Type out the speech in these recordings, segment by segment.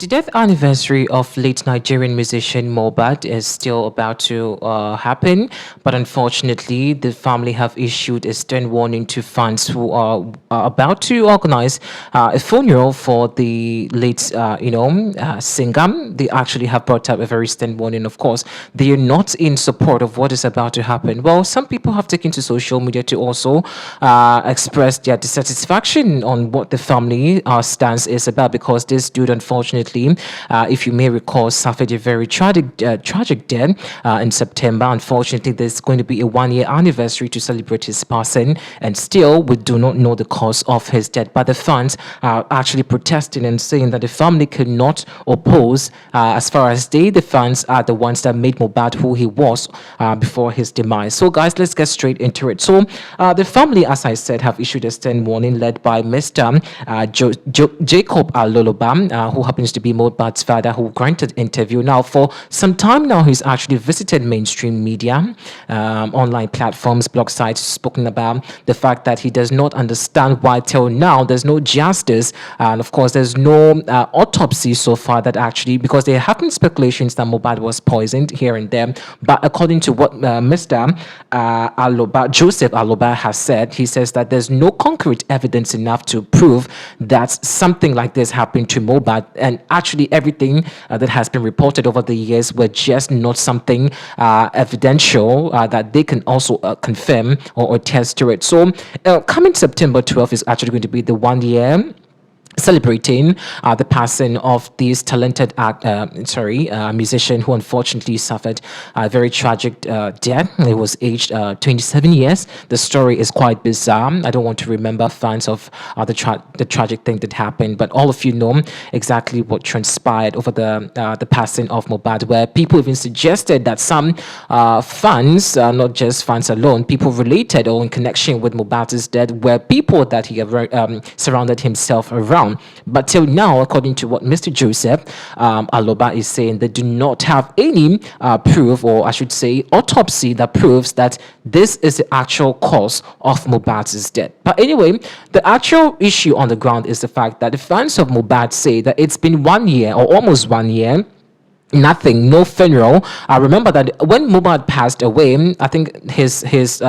The death anniversary of late Nigerian musician Mohbad is still about to happen, but unfortunately, the family have issued a stern warning to fans who are about to organize a funeral for the late, singer. They actually have brought up a very stern warning. Of course, they are not in support of what is about to happen. Well, some people have taken to social media to also express their dissatisfaction on what the family stance is about because this dude, unfortunately, if you may recall, suffered a very tragic death in September. Unfortunately, there's going to be a 1 year anniversary to celebrate his passing, and still we do not know the cause of his death. But the fans are actually protesting and saying that the family cannot oppose, as far as the fans are the ones that made Mohbad who he was before his demise. So, guys, let's get straight into it. So, the family, as I said, have issued a stern warning led by Mr. Jacob Aloloba, who happens to be Mohbad's father, who granted interview. Now, for some time now, he's actually visited mainstream media, online platforms, blog sites, spoken about the fact that he does not understand why till now there's no justice, and of course there's no autopsy so far that actually, because there have been speculations that Mohbad was poisoned here and there, but according to what Mr. Joseph Aloba has said, he says that there's no concrete evidence enough to prove that something like this happened to Mohbad, and actually everything that has been reported over the years were just not something evidential that they can also confirm or attest to it. So coming September 12th is actually going to be the 1 year celebrating the passing of this talented musician who unfortunately suffered a very tragic death. He was aged 27 years. The story is quite bizarre. I don't want to remember fans of the tragic thing that happened, but all of you know exactly what transpired over the passing of Mohbad, where people even suggested that some fans, not just fans alone, people related or in connection with Mohbad's death were people that he surrounded himself around. But till now, according to what Mr. Joseph Aloba is saying, they do not have any proof, or I should say autopsy, that proves that this is the actual cause of Mohbad's death. But anyway, the actual issue on the ground is the fact that the fans of Mohbad say that it's been 1 year or almost 1 year, nothing, no funeral. I remember that when Mohbad passed away, I think his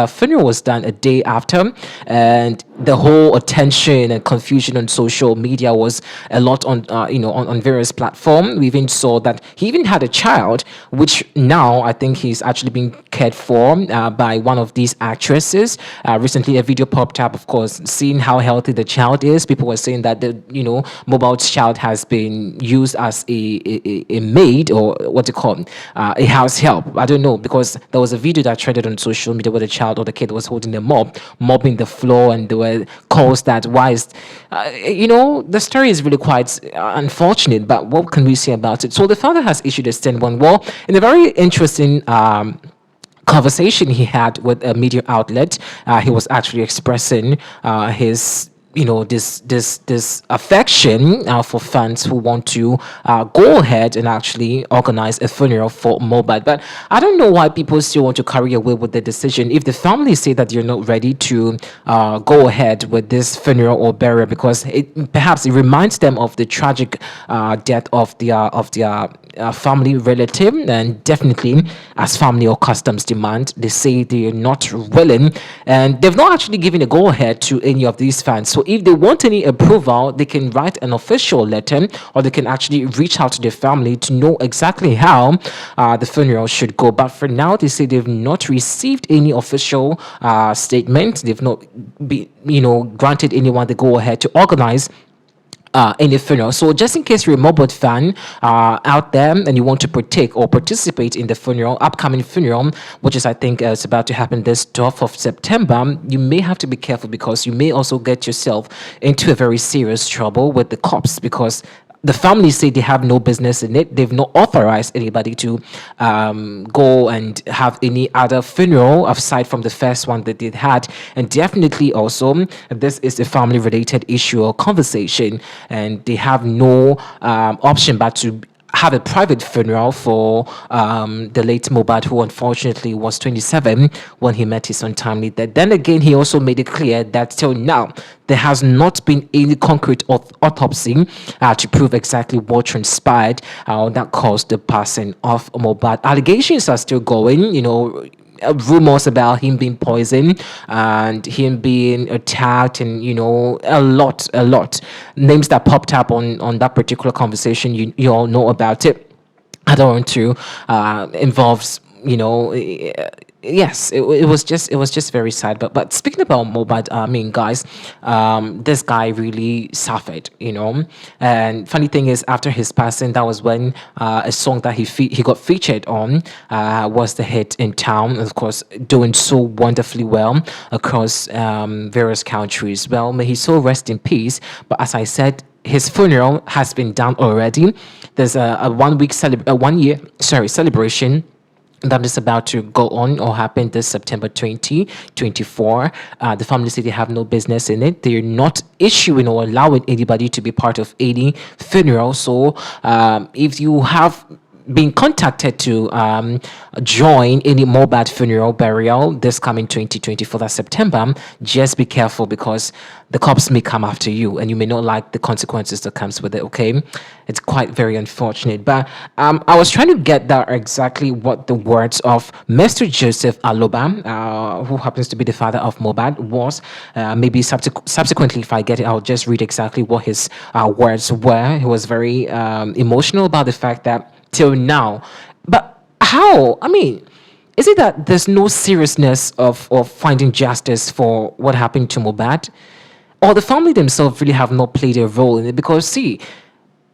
funeral was done a day after, and the whole attention and confusion on social media was a lot on on various platforms. We even saw that he even had a child, which now I think he's actually being cared for by one of these actresses. Recently, a video popped up, of course, seeing how healthy the child is. People were saying that Mohbad's child has been used as a maid, or what do you call a house help. I don't know, because there was a video that trended on social media where the child or the kid was holding a mop, mopping the floor, and there were calls that why is the story is really quite unfortunate, but what can we say about it? So the father has issued a stern one. Well, in a very interesting conversation he had with a media outlet, he was actually expressing his this affection for fans who want to go ahead and actually organize a funeral for Mohbad. But I don't know why people still want to carry away with the decision if the family say that you're not ready to go ahead with this funeral or burial, because perhaps it reminds them of the tragic death of their family relative, and definitely as family or customs demand, they say they're not willing, and they've not actually given a go ahead to any of these fans. So if they want any approval, they can write an official letter, or they can actually reach out to the family to know exactly how the funeral should go. But for now, they say they've not received any official statement. They've not been granted anyone the go ahead to organize any funeral. So just in case you're a Mohbad fan out there and you want to partake or participate in the upcoming funeral, which is I think is about to happen this 12th of September, you may have to be careful, because you may also get yourself into a very serious trouble with the cops, because the family say they have no business in it. They've not authorized anybody to go and have any other funeral aside from the first one that they had. And definitely also, this is a family related issue or conversation, and they have no option but to have a private funeral for the late Mohbad, who unfortunately was 27 when he met his untimely death. Then again, he also made it clear that till now, there has not been any concrete autopsy to prove exactly what transpired that caused the passing of Mohbad. Allegations are still going, rumors about him being poisoned and him being attacked, and a lot names that popped up on that particular conversation. You all know about it. I don't want to involves yes, it was just very sad. But speaking about Mobad, I mean, guys, this guy really suffered, and funny thing is, after his passing, that was when a song that he got featured on was the hit in town, of course, doing so wonderfully well across various countries. Well, may his soul rest in peace. But as I said, his funeral has been done already. There's a 1 week 1 year celebration that is about to go on or happen this September 2024. The family said they have no business in it. They're not issuing or allowing anybody to be part of any funeral. So if you have been contacted to join any Mohbad funeral burial this coming 2024, that September, just be careful, because the cops may come after you and you may not like the consequences that comes with it. Okay, it's quite very unfortunate. But I was trying to get that exactly what the words of Mr. Joseph Aloba, who happens to be the father of Mohbad, was. Maybe subsequently, if I get it, I'll just read exactly what his words were. He was very emotional about the fact that till now. But how? I mean, is it that there's no seriousness of finding justice for what happened to Mohbad? Or the family themselves really have not played a role in it? Because, see,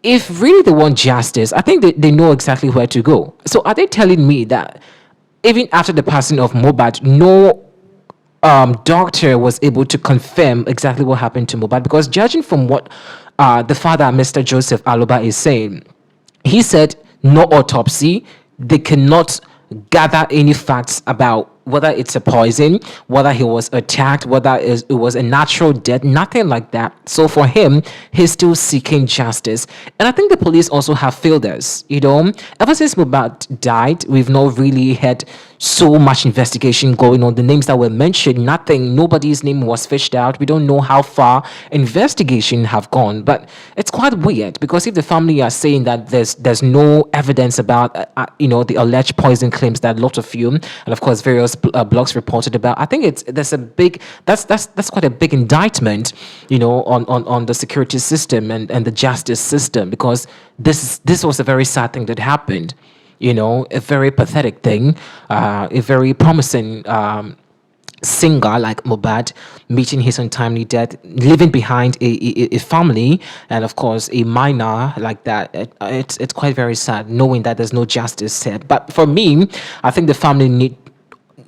if really they want justice, I think they know exactly where to go. So are they telling me that even after the passing of Mohbad, no doctor was able to confirm exactly what happened to Mohbad? Because judging from what the father, Mr. Joseph Aloba, is saying, he said no autopsy. They cannot gather any facts about whether it's a poison, whether he was attacked, whether it was a natural death, nothing like that. So for him, he's still seeking justice. And I think the police also have failed us. Ever since Mohbad died, we've not really had so much investigation going on. The names that were mentioned, nothing, nobody's name was fished out. We don't know how far investigation have gone. But it's quite weird, because if the family are saying that there's no evidence about the alleged poison claims that a lot of you, and of course various blogs reported about, I think that's quite a big indictment, on the security system and the justice system, because this was a very sad thing that happened. A very pathetic thing, a very promising singer like Mohbad meeting his untimely death, leaving behind a family, and of course a minor like that. It's quite very sad knowing that there's no justice said. But for me, I think the family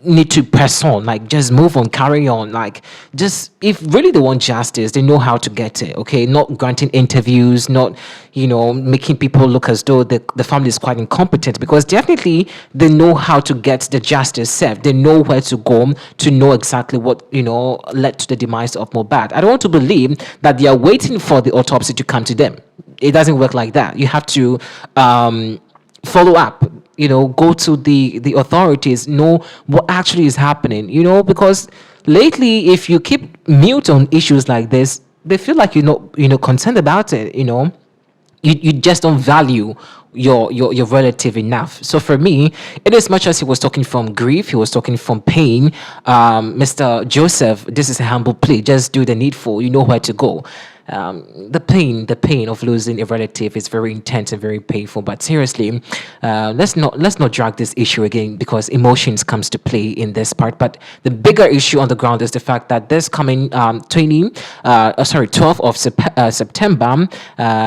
need to press on, like just move on, carry on, like just, if really they want justice, they know how to get it. Okay, not granting interviews, not making people look as though the family is quite incompetent, because definitely they know how to get the justice served. They know where to go to know exactly what led to the demise of Mohbad. I don't want to believe that they are waiting for the autopsy to come to them. It doesn't work like that. You have to follow up, go to the authorities, know what actually is happening, because lately, if you keep mute on issues like this, they feel like you're not concerned about it. You just don't value your relative enough. So for me, in as much as he was talking from grief, he was talking from pain, Mr. Joseph, this is a humble plea. Just do the needful. You know where to go. The pain of losing a relative is very intense and very painful. But seriously, let's not drag this issue again, because emotions comes to play in this part. But the bigger issue on the ground is the fact that this coming 12th of September,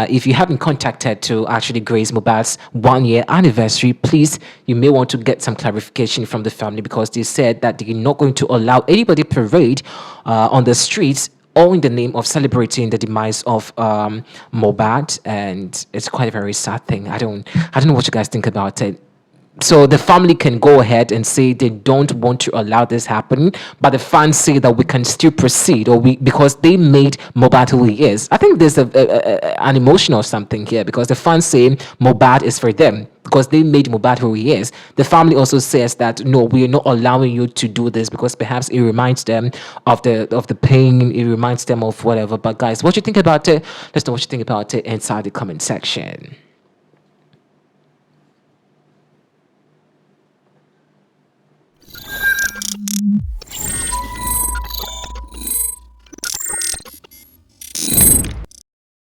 if you haven't contacted to actually grace Mohbad's 1 year anniversary, please, you may want to get some clarification from the family, because they said that they're not going to allow anybody parade on the streets, all in the name of celebrating the demise of Mohbad. And it's quite a very sad thing. I don't know what you guys think about it. So the family can go ahead and say they don't want to allow this happen, but the fans say that we can still proceed, or we because they made Mohbad who he is. I think there's an emotional something here because the fans say Mohbad is for them because they made Mohbad who he is. The family also says that no, we are not allowing you to do this because perhaps it reminds them of the pain, it reminds them of whatever. But guys, what you think about it? Let's know what you think about it inside the comment section.